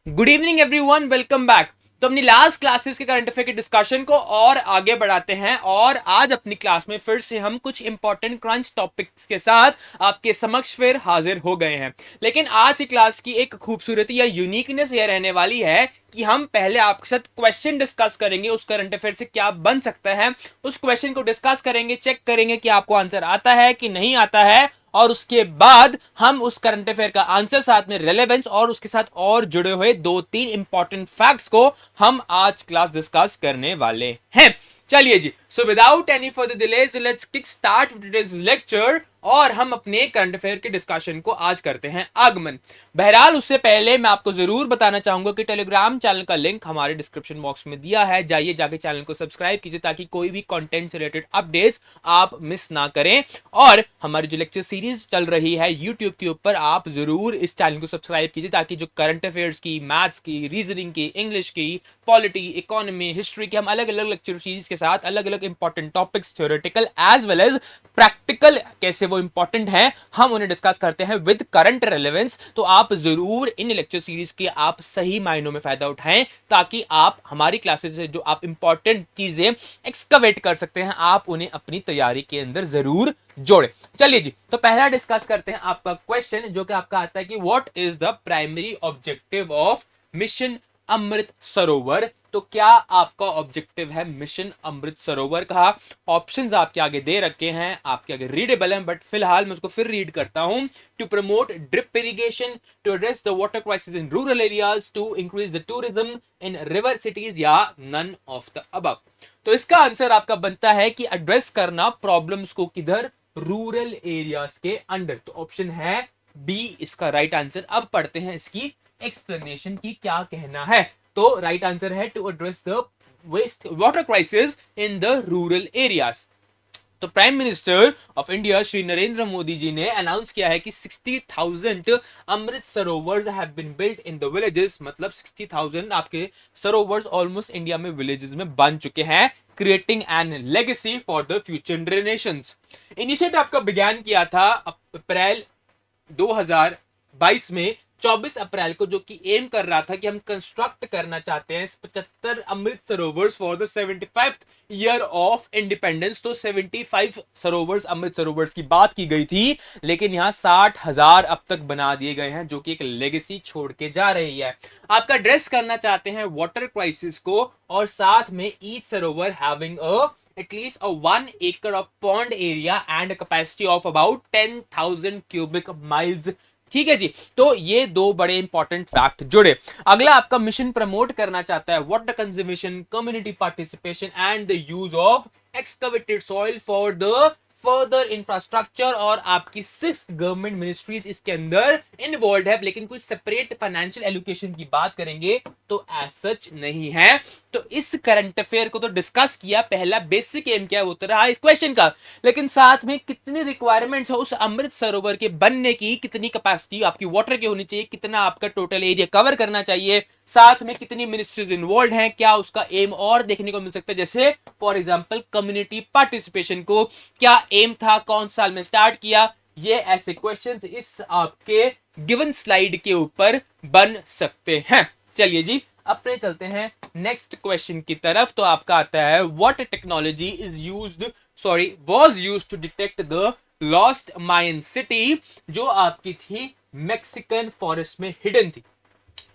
Good evening everyone, welcome back. तो अपनी last classes के करंट अफेयर के डिस्कशन को और आगे बढ़ाते हैं और आज अपनी क्लास में फिर से हम कुछ इंपॉर्टेंट क्रंच टॉपिक्स के साथ आपके समक्ष फिर हाजिर हो गए हैं। लेकिन आज की क्लास की एक खूबसूरती या यूनिकनेस ये रहने वाली है कि हम पहले आपके साथ क्वेश्चन डिस्कस करेंगे, उस करंट अफेयर से क्या बन सकता है उस क्वेश्चन को डिस्कस करेंगे, चेक करेंगे कि आपको आंसर आता है कि नहीं आता है, और उसके बाद हम उस करंट अफेयर का आंसर साथ में रेलेवेंस और उसके साथ और जुड़े हुए दो तीन इंपॉर्टेंट फैक्ट्स को हम आज क्लास डिस्कस करने वाले हैं। चलिए जी, so without any further delays let's kick start with this lecture और हम अपने करंट अफेयर के डिस्कशन को आज करते हैं आगमन। बहरहाल उससे पहले मैं आपको जरूर बताना चाहूंगा कि टेलीग्राम चैनल का लिंक हमारे डिस्क्रिप्शन बॉक्स में दिया है, जाइए जाके चैनल को सब्सक्राइब कीजिए ताकि कोई भी कंटेंट से रिलेटेड अपडेट्स आप मिस ना करें। और हमारी जो लेक्चर सीरीज चल रही है यूट्यूब के ऊपर, आप जरूर इस चैनल को सब्सक्राइब कीजिए ताकि जो करंट अफेयर्स की, मैथ्स की, रीजनिंग की, इंग्लिश की, पॉलिटी, इकोनॉमी, हिस्ट्री के हम अलग अलग लेक्चर सीरीज के साथ अलग अलग important topics, theoretical as well as practical कैसे वो इंपॉर्टेंट हैं, हम उन्हें डिस्कस करते हैं विद करंट रेलेवेंस। तो आप जरूर इन लेक्चर सीरीज के आप सही मायनों में फायदा उठाएं ताकि आप हमारी क्लासेस से जो आप इंपॉर्टेंट चीजें एक्सकवेट कर सकते हैं, आप उन्हें अपनी तैयारी के अंदर जरूर जोड़े। चलिए जी, तो पहला डिस्कस करते हैं आपका क्वेश्चन जो कि आपका आता है कि what is the primary objective of mission Amrit Sarovar. तो क्या आपका ऑब्जेक्टिव है मिशन अमृत सरोवर का? ऑप्शंस आपके आगे दे रखे हैं, आपके आगे रीडेबल हैं, बट फिलहाल मैं उसको फिर रीड करता हूं। To promote drip irrigation, to address the water crisis in rural areas, to increase the tourism in river cities, या नन ऑफ द अबव। तो इसका आंसर आपका बनता है कि एड्रेस करना प्रॉब्लम्स को किधर, रूरल एरियाज के अंडर। तो ऑप्शन है बी इसका राइट आंसर। अब पढ़ते हैं इसकी एक्सप्लेनेशन की क्या कहना है। तो राइट आंसर है to address the waste water crisis in the rural areas. तो prime minister of India Shri Narendra Modi ji ने अनाउंस किया है कि 60,000 Amrit sarovars have been built in the villages. मतलब 60,000 आपके सरोवर्स ऑलमोस्ट इंडिया में विलेजेस में बन चुके हैं, creating an legacy for the future generations. Initiative का बिगैन किया था अप्रैल 2022 में, 24 अप्रैल को, जो कि एम कर रहा था कि हम कंस्ट्रक्ट करना चाहते हैं 75 Amrit sarovars for the 75th year of independence. तो 75 सरोवर्स, अमृत सरोवर्स की बात की गई थी, लेकिन यहां 60,000 अब तक बना दिए गए हैं जो कि एक लेगेसी छोड़ के जा रही है। आपका एड्रेस करना चाहते हैं वाटर क्राइसिस को, और साथ में each Sarovar having a at least a 1 acre of pond area and a capacity of about 10,000 cubic miles। ठीक है जी, तो ये दो बड़े इंपॉर्टेंट फैक्ट जुड़े। अगला आपका मिशन प्रमोट करना चाहता है water conservation, community participation and the use of excavated soil for the further infrastructure, और आपकी 6 गवर्नमेंट मिनिस्ट्रीज इसके अंदर इन्वॉल्व है, लेकिन कोई सेपरेट फाइनेंशियल एलोकेशन की बात करेंगे तो एज सच नहीं है। तो इस करंट अफेयर को तो डिस्कस किया, पहला बेसिक एम क्या वो तो रहा इस क्वेश्चन का, लेकिन साथ में कितनी रिक्वायरमेंट्स है उस अमृत सरोवर के बनने की, कितनी कैपेसिटी आपकी वाटर की होनी चाहिए, कितना आपका टोटल एरिया कवर करना चाहिए, साथ में कितनी मिनिस्ट्रीज इन्वॉल्व हैं, क्या उसका एम और देखने को मिल सकता है। जैसे फॉर एग्जांपल कम्युनिटी पार्टिसिपेशन को क्या एम था, कौन साल में स्टार्ट किया, ये ऐसे क्वेश्चंस इस आपके गिवन स्लाइड के ऊपर बन सकते हैं। चलिए जी, अपने चलते हैं नेक्स्ट क्वेश्चन की तरफ। तो आपका आता है what technology is used, sorry was used to detect the lost Mayan city, जो आपकी थी मैक्सिकन फॉरेस्ट में हिडन थी।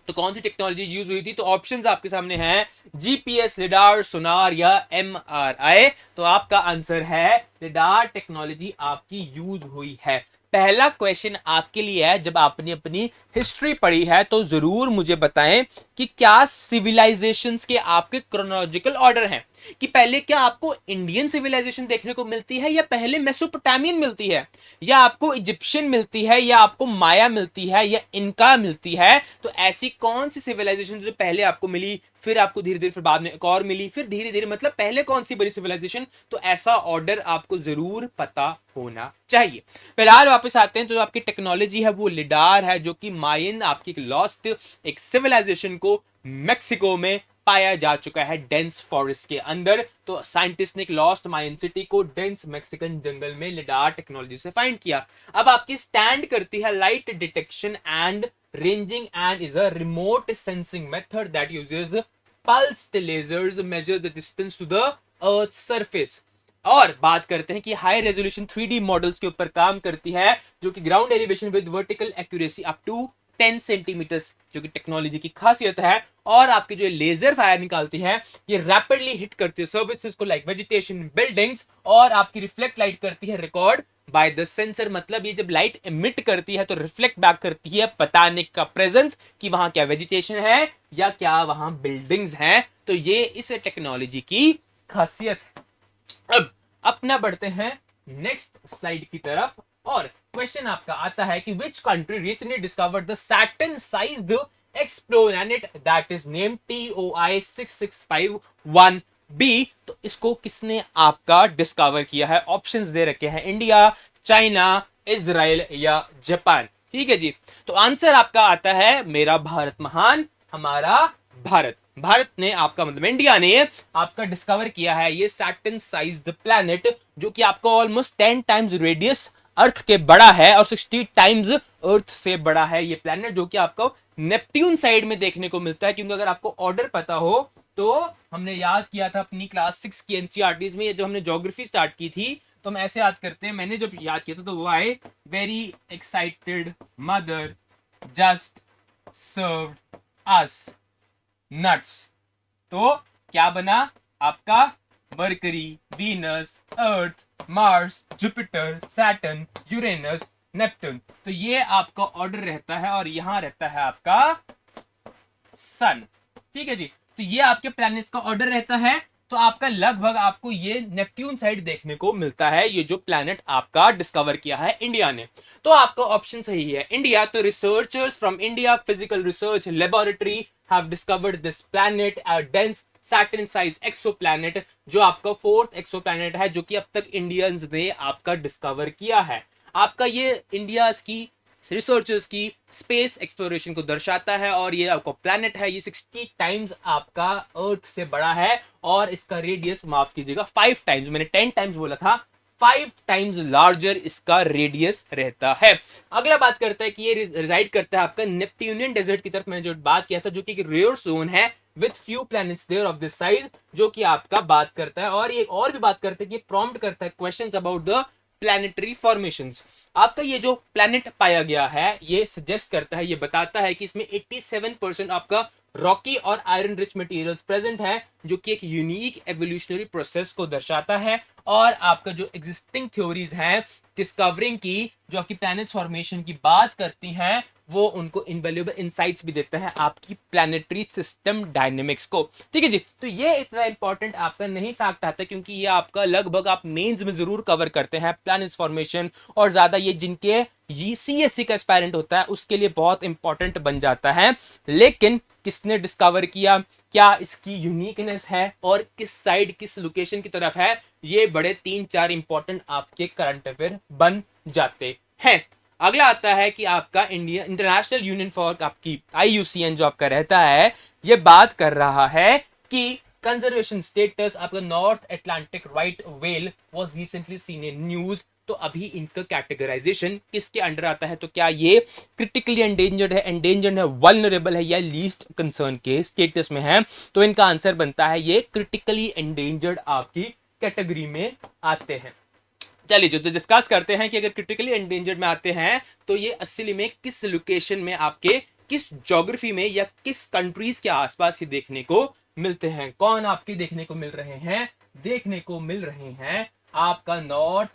तो कौन सी टेक्नोलॉजी यूज हुई थी? तो ऑप्शंस आपके सामने हैं जीपीएस, लिडार, सोनार या एमआरआई। तो आपका आंसर है लिडार टेक्नोलॉजी आपकी यूज हुई है। पहला क्वेश्चन आपके लिए है, जब आपने अपनी हिस्ट्री पढ़ी है तो जरूर मुझे बताएं कि क्या सिविलाइजेशंस के आपके क्रोनोलॉजिकल ऑर्डर हैं, कि पहले क्या आपको इंडियन सिविलाइजेशन देखने को मिलती है, या पहले मेसोपोटामियन मिलती है, या आपको इजिप्शियन मिलती है, या आपको माया मिलती है, या इनका मिलती है। तो ऐसी कौन सी सिविलाइजेशन जो पहले आपको मिली, फिर आपको धीरे धीरे, फिर बाद में एक और मिली, फिर धीरे धीरे, मतलब पहले कौन सी बड़ी सिविलाइजेशन। तो ऐसा ऑर्डर आपको जरूर पता होना चाहिए। फिलहाल वापस आते हैं, तो आपकी टेक्नोलॉजी है वो लिडार है, जो कि मायन आपकी लॉस्ट एक सिविलाइजेशन को मैक्सिको में पाया जा चुका है, डेंस फॉरेस्ट के अंदर। तो साइंटिस्ट ने एक लॉस्ट मायन सिटी को डेंस मैक्सिकन जंगल में लिडार टेक्नोलॉजी से फाइंड किया। अब आपकी स्टैंड करती है light detection and ranging and is a remote sensing method that uses pulsed lasers measure the distance to the earth's surface। और बात करते हैं कि हाई रेजोल्यूशन 3D मॉडल्स के ऊपर काम करती है, जो कि ground elevation with vertical accuracy up to 10 centimetre, जो कि टेक्नोलॉजी की खासियत है। और आपकी जो लेजर फायर निकालती है, ये रैपिडली हिट करती है सर्विसेज को लाइक वेजिटेशन, बिल्डिंग्स, और आपकी रिफ्लेक्ट लाइट करती है रिकॉर्ड बाय द सेंसर। मतलब ये जब लाइट एमिट करती है तो रिफ्लेक्ट बैक करती है बताने का प्रेजेंस कि वहां क्या वेजिटेशन है या क्या वहां बिल्डिंग्स हैं। तो ये इस टेक्नोलॉजी की खासियत है। अब अपना बढ़ते हैं नेक्स्ट स्लाइड की तरफ, और क्वेश्चन आपका आता है कि which country recently discovered the Saturn sized exoplanet that is named TOI 6651b। तो इसको किसने आपका डिस्कवर किया है? ऑप्शंस दे रखे हैं, इंडिया, चाइना, इजराइल या जापान। ठीक है जी, तो आंसर आपका आता है मेरा भारत महान, हमारा भारत। भारत ने आपका मतलब इंडिया ने आपका डिस्कवर किया है ये सैटर्न साइज्ड प्लैनेट, जो कि आपका ऑलमोस्ट 10 टाइम्स रेडियस अर्थ के बड़ा है और 60 टाइम्स अर्थ से बड़ा है ये प्लैनेट, जो कि आपको नेपट्यून साइड में देखने को मिलता है। क्योंकि अगर आपको ऑर्डर पता हो तो हमने याद किया था अपनी क्लास 6 की एनसीईआरटीज में, जब हमने ज्योग्राफी स्टार्ट की थी तो हम ऐसे याद करते हैं। मैंने जब याद किया था तो वो आए, very excited mother just served us nuts. तो क्या बना आपका? Mercury, Venus, Earth, Mars, Jupiter, Saturn, Uranus, Neptune. तो ये आपका ऑर्डर रहता है, और यहां रहता है आपका सन। ठीक है जी, तो ये आपके प्लैनेट्स का ऑर्डर रहता है। तो आपका लगभग आपको ये नेपट्यून साइड देखने को मिलता है, ये जो प्लैनेट आपका डिस्कवर किया है इंडिया ने। तो आपका ऑप्शन सही है इंडिया। तो researchers from India physical research laboratory have discovered this planet a dense Saturn size exoplanet, जो आपका 4th एक्सोप्लैनेट है जो कि अब तक इंडियंस ने आपका डिस्कवर किया है। आपका ये इंडिया की रिसर्चर्स की स्पेस एक्सप्लोरेशन को दर्शाता है, और ये आपका प्लैनेट है, ये 60 टाइम्स आपका अर्थ से बड़ा है, और इसका रेडियस माफ कीजिएगा 5 टाइम्स, मैंने 10 टाइम्स बोला था, 5 टाइम्स लार्जर इसका रेडियस रहता है। अगला बात करता है कि ये रिजाइड करता है आपका नेपट्यूनियन डेजर्ट की तरफ, मैंने जो बात किया था, जो कि एक रेयर जोन है with few planets there of this size, जो कि आपका बात करता है। और ये और भी बात करता है कि प्रॉम्प्ट करता है questions about the planetary formations. आपका ये जो प्लैनेट पाया गया है ये सजेस्ट करता है, ये बताता है कि इसमें 87% आपका रॉकी और आयरन रिच मटेरियल्स प्रेजेंट है, जो कि एक यूनिक एवोल्यूशनरी प्रोसेस को दर्शाता है। और आपका जो एग्जिस्टिंग थ्योरीज हैं डिस्कवरिंग की, जो आपकी प्लैनेट फॉर्मेशन की बात करती हैं, वो उनको इनवैल्यूएबल इनसाइट्स भी देता है आपकी प्लैनेटरी सिस्टम डायनेमिक्स को। ठीक है जी, तो ये इतना इंपॉर्टेंट आपका नहीं फैक्ट आता, क्योंकि ये आपका लगभग आप मेंस में जरूर कवर करते हैं प्लैनेट्स फॉर्मेशन, और ज्यादा ये जिनके सीएससी का एस्पायरेंट होता है उसके लिए बहुत इंपॉर्टेंट बन जाता है। लेकिन किसने डिस्कवर किया, क्या इसकी यूनिकनेस है, और किस साइड किस लोकेशन की तरफ है, ये बड़े 3-4 इंपॉर्टेंट आपके करंट अफेयर बन जाते हैं। अगला आता है कि आपका इंडिया इंटरनेशनल यूनियन फॉर आपकी IUCN जो आपका रहता है, ये बात कर रहा है कि कंजर्वेशन स्टेटस आपका north Atlantic right whale was recently seen in news. तो अभी इनका कैटेगराइजेशन किसके अंडर आता है? तो क्या ये क्रिटिकली एंडेंजर्ड है, वल्नरेबल है, या लीस्ट कंसर्न के स्टेटस में है? तो इनका आंसर बनता है ये क्रिटिकली एंडेंजर्ड आपकी कैटेगरी में आते हैं। चलिए जो तो डिस्कस करते हैं कि अगर क्रिटिकली एंडेंजर्ड में आते हैं तो ये असली में किस लोकेशन में, आपके किस ज्योग्राफी में, या किस कंट्रीज के आसपास ही देखने को मिलते हैं। कौन आपके देखने को मिल रहे हैं? देखने को मिल रहे हैं आपका नॉर्थ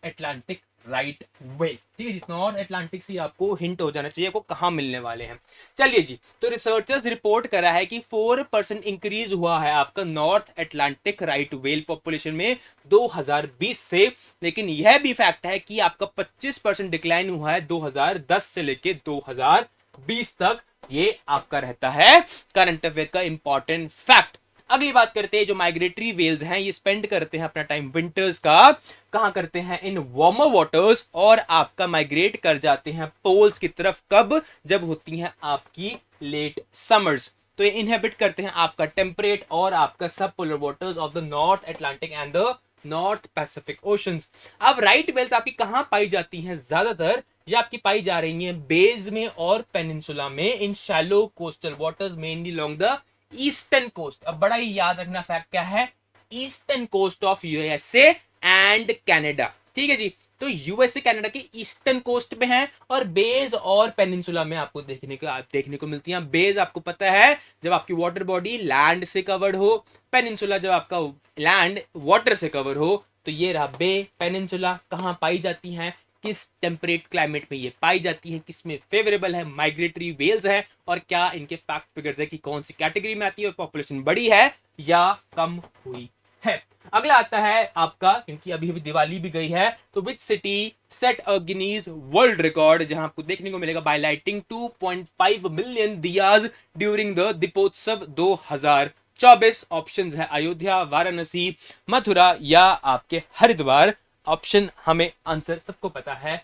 अटलांटिक राइट व्हेल। ठीक है जी, नॉर्थ अटलांटिक से आपको हिंट हो जाना चाहिए आपको कहां मिलने वाले हैं। चलिए जी, तो रिसर्चर्स रिपोर्ट करा है कि 4% इंक्रीज हुआ है आपका north Atlantic right whale population में 2020 से। लेकिन यह भी फैक्ट है कि आपका 25% डिक्लाइन हुआ है 2010 से लेके 2020 तक। ये आपका रहता है करंट अफेयर का इंपॉर्टेंट फैक्ट। अगली बात करते हैं, जो माइग्रेटरी वेल्स हैं ये स्पेंड करते हैं अपना टाइम विंटर्स का कहां करते हैं? इन वार्मर वाटर्स, और आपका माइग्रेट कर जाते हैं पोल्स की तरफ। कब? जब होती हैं आपकी लेट समर्स। तो ये इनहेबिट करते हैं आपका टेम्परेट और आपका सब polar waters of the north Atlantic and the north Pacific oceans. अब राइट वेल्स आपकी कहां पाई जाती हैं ज्यादातर? ये आपकी पाई जा रही है बेज में और पेनिनसुला में in shallow coastal waters mainly long the eastern coast. अब बड़ा ही याद रखना फैक्ट क्या है, eastern coast of USA and Canada. ठीक है जी, तो यूएसए कनाडा की ईस्टर्न कोस्ट पे है और बेज और पेनिनसुला में आपको देखने को मिलती है। बेज आपको पता है जब आपकी वाटर बॉडी लैंड से कवर्ड हो, पेनिनसुला जब आपका लैंड वाटर से कवर हो। तो ये रहा बे पेनिनसुला। कहाँ पाई जाती हैं, किस टेम्परेट क्लाइमेट में ये पाई जाती है, किसमें फेवरेबल है, माइग्रेटरी वेल्स है, और क्या इनके फैक्ट फिगर्स है कि कौन सी कैटेगरी में आती है और पॉपुलेशन बढ़ी है या कम हुई है। अगला आता है आपका, क्योंकि अभी अभी दिवाली भी गई है, तो which city set a Guinness world record, जहां आपको देखने को मिलेगा by lighting 2.5 million diyas during the Deepotsav 2024। Options है अयोध्या, वाराणसी, मथुरा या आपके हरिद्वार। ऑप्शन हमें आंसर सबको पता है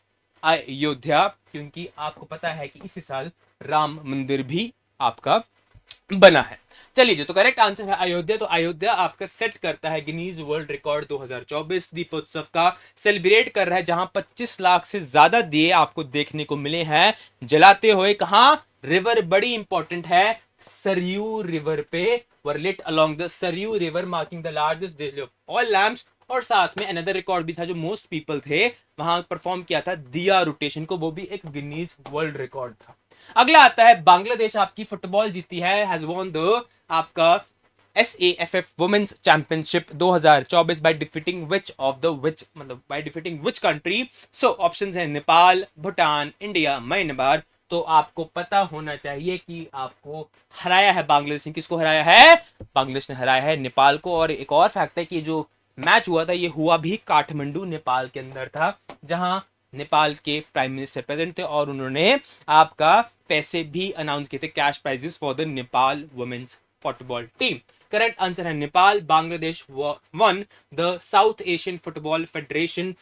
अयोध्या, क्योंकि आपको पता है कि इसी साल राम मंदिर भी आपका बना है। चलिए जी, तो करेक्ट आंसर है अयोध्या। तो अयोध्या आपका सेट करता है गिनीज वर्ल्ड रिकॉर्ड 2024 दीपोत्सव का, सेलिब्रेट कर रहा है, जहां 25 लाख से ज्यादा दिए आपको देखने को मिले हैं जलाते हुए। कहां, रिवर बड़ी इंपॉर्टेंट है, सरयू रिवर पे, were lit along the Sarayu river marking the largest display of oil lamps. और साथ में अनदर रिकॉर्ड भी था जो मोस्ट पीपल थे वहां परफॉर्म किया था दिया रोटेशन को, वो भी एक गिनीज वर्ल्ड रिकॉर्ड था। अगला आता है बांग्लादेश आपकी फुटबॉल जीती है, हैज वॉन द आपका SAFF women's championship 2024 by defeating which of the which, मतलब by defeating which country. So options है नेपाल, भूटान, इंडिया, म्यांमार। तो आपको पता होना चाहिए कि आपको हराया है बांग्लादेश ने, किसको हराया है, बांग्लादेश ने हराया है नेपाल को। और एक और फैक्ट है कि जो मैच हुआ था ये हुआ भी काठमांडू नेपाल के अंदर था, जहां नेपाल के प्राइम मिनिस्टर प्रेजेंट थे और उन्होंने आपका पैसे भी अनाउंस किए थे, cash prizes for the Nepal women's football team. Correct answer है Nepal. Bangladesh won the South Asian football federation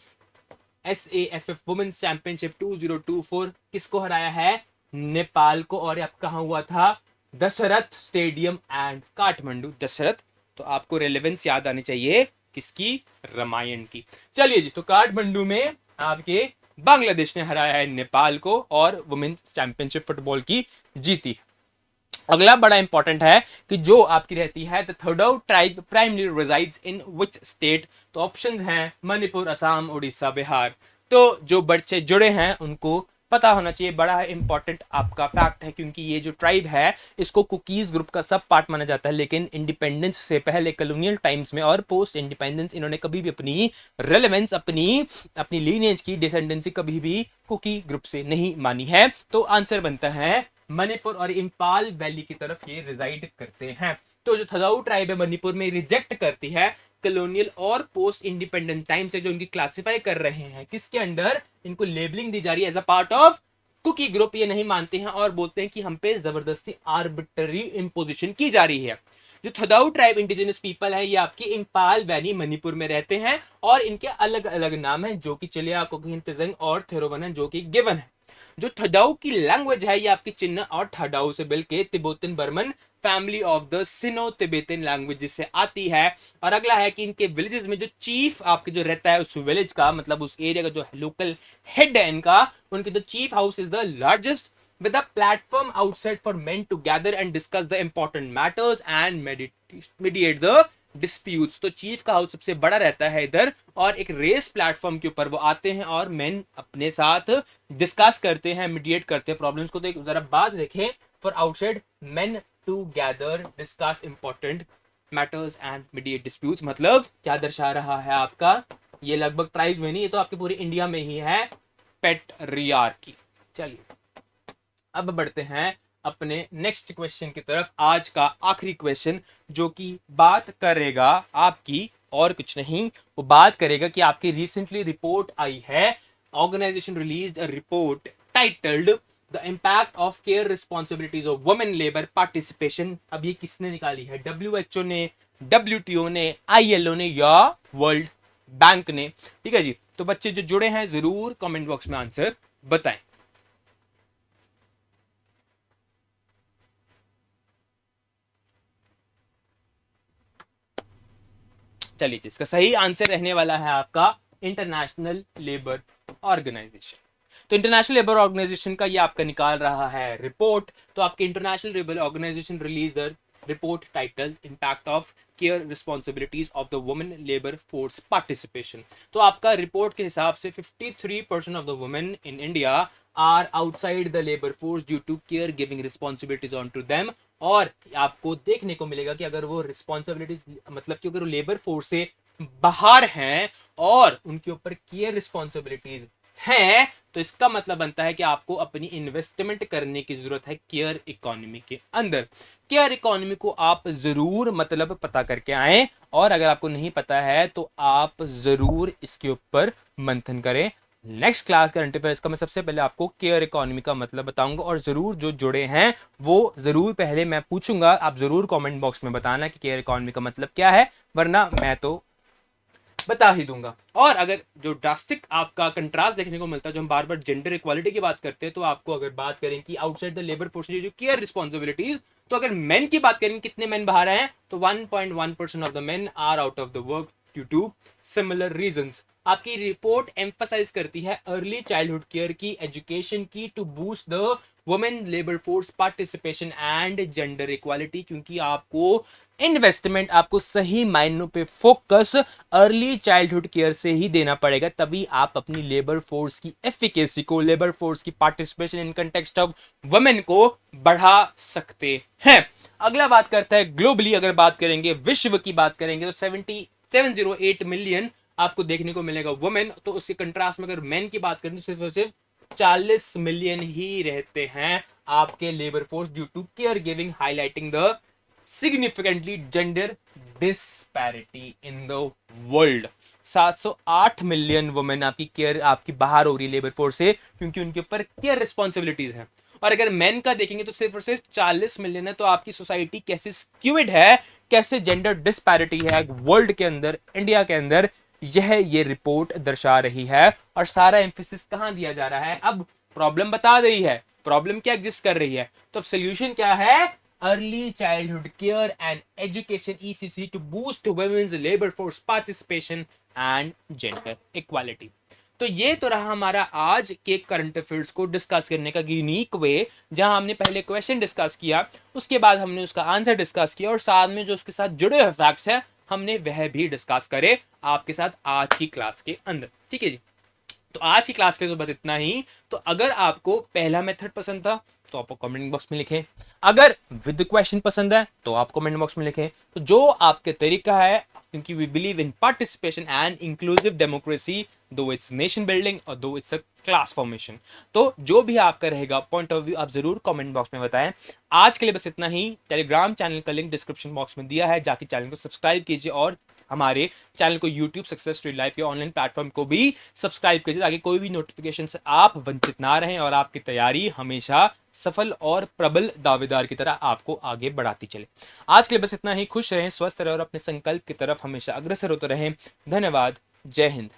SAFF women's championship 2024। किसको हराया है, नेपाल को। और अब कहां हुआ था, दशरथ स्टेडियम एंड काठमांडू, दशरथ। तो आपको रेलेवेंस याद आनी चाहिए किसकी, रामायण की। चलिए जी, तो काठमांडू में आपके बांग्लादेश ने हराया है नेपाल को और वुमेन्स चैंपियनशिप फुटबॉल की जीती। अगला बड़ा इंपॉर्टेंट है कि जो आपकी रहती है the Thadou tribe primarily resides in which state. तो ऑप्शंस हैं मणिपुर, असम, उड़ीसा, बिहार। तो जो बच्चे जुड़े हैं उनको पता होना चाहिए, बड़ा इंपॉर्टेंट आपका फैक्ट है, क्योंकि ये जो ट्राइब है इसको कुकीज ग्रुप का सब पार्ट माना जाता है, लेकिन इंडिपेंडेंस से पहले कॉलोनियल टाइम्स में और पोस्ट इंडिपेंडेंस इन्होंने कभी भी अपनी रेलेवेंस, अपनी अपनी लीनियज की डिसेंडेंसी कभी भी कुकी ग्रुप से नहीं मानी है। तो आंसर बनता है मणिपुर, और इंफाल वैली की तरफ ये रिजाइड करते हैं। तो जो थजाऊ ट्राइब है मणिपुर में रिजेक्ट करती है कॉलोनियल और पोस्ट इंडिपेंडेंट टाइम से जो इनकी क्लासिफाई कर रहे हैं किसके अंडर, इनको लेबलिंग दी जा रही है as a part of Kuki group. ये नहीं मानते हैं और बोलते हैं कि हम पे जबरदस्ती आर्बिट्ररी इंपोजिशन की जा रही है। जो थदाऊ ट्राइब इंडिजिनस पीपल है ये आपकी इंफाल वैली मणिपुर में रहते हैं और इनके अलग अलग नाम है, जो कि चिलिया, कोकीन, तिजंग और थेरोवन है, जो कि गिवन है। जो थडाउ की लैंग्वेज है ये आपकी चिन्ह और थडाउ से मिलके Tibetan Burman family of the Sino Tibetan language से आती है। और अगला है कि इनके विलेजेस में जो चीफ आपके जो रहता है उस विलेज का, मतलब उस एरिया का जो लोकल हेड है इनका, उनके जो chief house is the largest with a platform outside for men to gather and discuss the important matters and mediate the disputes। तो चीफ का हाउस सबसे बड़ा रहता है इधर और एक रेस प्लेटफॉर्म के ऊपर वो आते हैं और मेन अपने साथ डिस्कस करते हैं, मीडिएट करते हैं प्रॉब्लम्स को। तो एक जरा बात देखें, for outside men to gather discuss important matters and mediate disputes, मतलब क्या दर्शा रहा है आपका, ये लगभग ट्राइब में नहीं, ये तो आपके पूरे इंडिया में ही है, पेट्रियार्की। चलिए अब बढ़ते हैं अपने नेक्स्ट क्वेश्चन की तरफ, आज का आखिरी क्वेश्चन, जो कि बात करेगा आपकी और कुछ नहीं, वो बात करेगा कि आपकी रिसेंटली रिपोर्ट आई है, organization released a report titled the impact of care responsibilities of women labour participation. अब ये किसने निकाली है, WHO ने, WTO ने, ILO ने या वर्ल्ड बैंक ने। ठीक है जी, तो बच्चे जो जुड़े हैं जरूर कमेंट बॉक्स में आंसर बताएं। चलिए इसका सही आंसर रहने वाला है आपका इंटरनेशनल लेबर ऑर्गेनाइजेशन। तो इंटरनेशनल लेबर ऑर्गेनाइजेशन का ये आपका निकाल रहा है रिपोर्ट। तो आपके International Labour Organization release the report titles impact of care responsibilities of the women labour force participation. तो आपका रिपोर्ट के हिसाब से 53% of the women in India are outside the labour force due to care giving responsibilities on to them. और आपको देखने को मिलेगा कि अगर वो रिस्पॉन्सिबिलिटीज मतलब कि अगर वो लेबर फोर्स से बाहर हैं और उनके ऊपर केयर रिस्पॉन्सिबिलिटीज हैं, तो इसका मतलब बनता है कि आपको अपनी इन्वेस्टमेंट करने की जरूरत है केयर इकोनॉमी के अंदर। केयर इकोनॉमी को आप जरूर मतलब पता करके आए, और अगर आपको नहीं पता है तो आप जरूर इसके ऊपर मंथन करें। नेक्स्ट क्लास करंट अफेयर्स का मैं सबसे पहले आपको केयर इकोनॉमी का मतलब बताऊंगा, और जरूर जो जुड़े हैं वो जरूर पहले मैं पूछूंगा, आप जरूर कमेंट बॉक्स में बताना कि केयर इकोनॉमी का मतलब क्या है, वरना मैं तो बता ही दूंगा। और अगर जो ड्रास्टिक आपका कंट्रास्ट देखने को मिलता है, जो हम बार बार जेंडर इक्वालिटी की बात करते हैं, तो आपको अगर बात करें कि आउटसाइड द लेबर फोर्स जो केयर रिस्पॉन्सिबिलिटीज, तो अगर मेन की बात करें कितने मेन बाहर हैं, तो 1.1% of the men are out of the work due to similar reasons. आपकी रिपोर्ट एम्फसाइज करती है अर्ली चाइल्डहुड केयर की, एजुकेशन की, to boost the women labour force participation and gender equality, क्योंकि आपको इन्वेस्टमेंट आपको सही मायनों पे फोकस अर्ली चाइल्डहुड केयर से ही देना पड़ेगा, तभी आप अपनी लेबर फोर्स की एफिकेसी को, लेबर फोर्स की participation in context of women को बढ़ा सकते हैं। अगला बात करता है ग्लोबली, अगर बात करेंगे विश्व की बात करेंगे, तो 708 मिलियन आपको देखने को मिलेगा वुमेन। तो उसके कंट्रास्ट में अगर मेन की बात करें तो सिर्फ और सिर्फ 40 मिलियन ही रहते हैं आपके labour force due to care giving, highlighting the significantly gender disparity in the world। 708 million women आपकी केयर आपकी बाहर हो रही है लेबर फोर्स से, क्योंकि उनके ऊपर केयर रिस्पॉन्सिबिलिटीज हैं। और अगर मेन का देखेंगे तो सिर्फ और सिर्फ 40 मिलियन है। तो आपकी सोसाइटी कैसे स्क्यूड है, कैसे जेंडर डिस्पैरिटी है वर्ल्ड के अंदर, इंडिया के अंदर, यह ये रिपोर्ट दर्शा रही है। और सारा एम्फेसिस कहां दिया जा रहा है, अब प्रॉब्लम बता रही है, प्रॉब्लम क्या एग्जिस्ट कर रही है, तो अब सोल्यूशन क्या है, early childhood care and education ECC to boost women's labor force participation and gender equality। तो ये तो रहा हमारा आज के करंट अफेयर्स को डिस्कस करने का यूनिक वे, जहां हमने पहले क्वेश्चन डिस्कस किया, उसके बाद हमने उसका आंसर डिस्कस किया, और साथ में जो उसके साथ जुड़े हुए फैक्ट्स हैं हमने वह भी डिस्कस करे आपके साथ आज की क्लास के अंदर। ठीक है जी, तो आज की क्लास के लिए तो बस इतना ही। तो अगर आपको पहला मेथड पसंद था तो आप कमेंट बॉक्स में लिखें, अगर विद क्वेश्चन पसंद है तो आप कमेंट बॉक्स में लिखें। तो जो आपके तरीका है, क्योंकि we believe in participation and inclusive democracy, though it's nation building और though it's a class formation. तो जो भी आपका रहेगा पॉइंट ऑफ व्यू आप जरूर कमेंट बॉक्स में बताएं। आज के लिए बस इतना ही। टेलीग्राम चैनल का लिंक डिस्क्रिप्शन बॉक्स में दिया है, जाके चैनल को सब्सक्राइब कीजिए, और हमारे चैनल को यूट्यूब सक्सेस स्टोरी लाइफ या ऑनलाइन प्लेटफॉर्म को भी सब्सक्राइब कीजिए, ताकि कोई भी नोटिफिकेशन से आप वंचित ना रहें और आपकी तैयारी हमेशा सफल और प्रबल दावेदार की तरह आपको आगे बढ़ाती चले। आज के लिए बस इतना ही। खुश रहें, स्वस्थ रहें और अपने संकल्प की तरफ हमेशा अग्रसर होते रहें। धन्यवाद। जय हिंद।